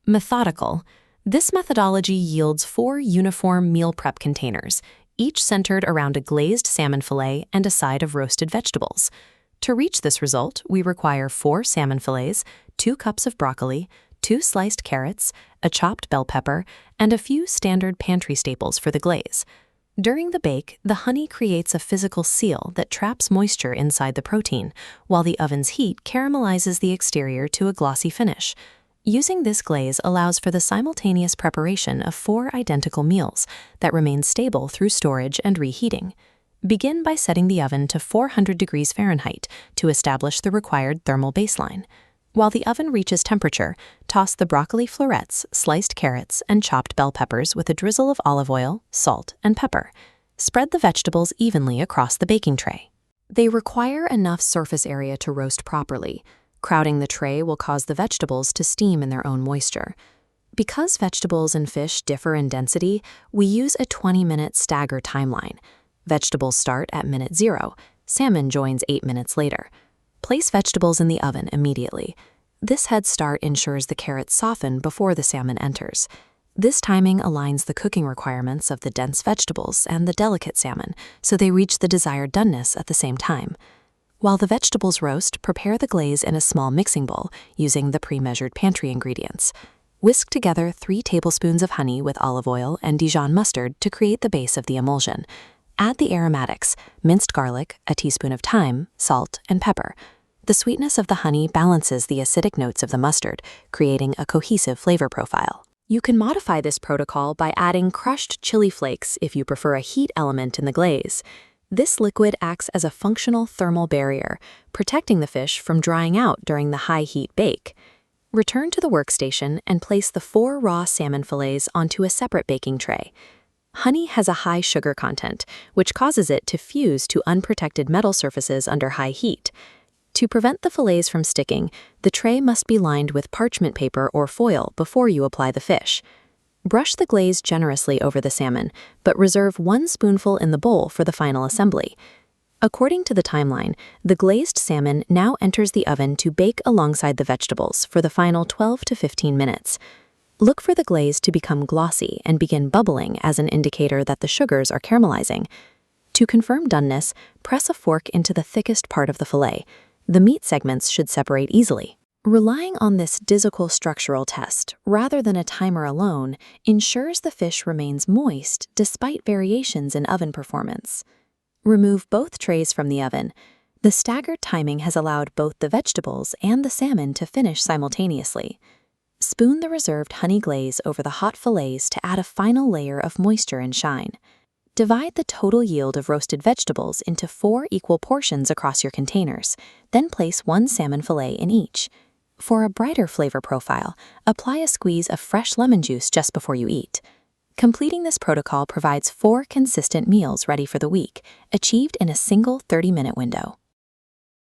Methodical. This methodology yields 4 uniform meal prep containers, each centered around a glazed salmon fillet and a side of roasted vegetables. To reach this result, we require 4 salmon fillets, 2 cups of broccoli, 2 sliced carrots, a chopped bell pepper, and a few standard pantry staples for the glaze. During the bake, the honey creates a physical seal that traps moisture inside the protein, while the oven's heat caramelizes the exterior to a glossy finish. Using this glaze allows for the simultaneous preparation of 4 identical meals that remain stable through storage and reheating. Begin by setting the oven to 400 degrees Fahrenheit to establish the required thermal baseline. While the oven reaches temperature, toss the broccoli florets, sliced carrots, and chopped bell peppers with a drizzle of olive oil, salt, and pepper. Spread the vegetables evenly across the baking tray. They require enough surface area to roast properly. Crowding the tray will cause the vegetables to steam in their own moisture. Because vegetables and fish differ in density, we use a 20-minute stagger timeline. Vegetables start at minute 0. Salmon joins 8 minutes later. Place vegetables in the oven immediately. This head start ensures the carrots soften before the salmon enters. This timing aligns the cooking requirements of the dense vegetables and the delicate salmon, so they reach the desired doneness at the same time. While the vegetables roast, prepare the glaze in a small mixing bowl using the pre-measured pantry ingredients. Whisk together 3 tablespoons of honey with olive oil and Dijon mustard to create the base of the emulsion. Add the aromatics, minced garlic, a teaspoon of thyme, salt, and pepper. The sweetness of the honey balances the acidic notes of the mustard, creating a cohesive flavor profile. You can modify this protocol by adding crushed chili flakes if you prefer a heat element in the glaze. This liquid acts as a functional thermal barrier, protecting the fish from drying out during the high-heat bake. Return to the workstation and place the 4 raw salmon fillets onto a separate baking tray. Honey has a high sugar content, which causes it to fuse to unprotected metal surfaces under high heat. To prevent the fillets from sticking, the tray must be lined with parchment paper or foil before you apply the fish. Brush the glaze generously over the salmon, but reserve 1 spoonful in the bowl for the final assembly. According to the timeline, the glazed salmon now enters the oven to bake alongside the vegetables for the final 12 to 15 minutes. Look for the glaze to become glossy and begin bubbling as an indicator that the sugars are caramelizing. To confirm doneness, press a fork into the thickest part of the fillet. The meat segments should separate easily. Relying on this physical structural test, rather than a timer alone, ensures the fish remains moist despite variations in oven performance. Remove both trays from the oven. The staggered timing has allowed both the vegetables and the salmon to finish simultaneously. Spoon the reserved honey glaze over the hot fillets to add a final layer of moisture and shine. Divide the total yield of roasted vegetables into 4 equal portions across your containers, then place 1 salmon fillet in each. For a brighter flavor profile, apply a squeeze of fresh lemon juice just before you eat. Completing this protocol provides 4 consistent meals ready for the week, achieved in a single 30-minute window.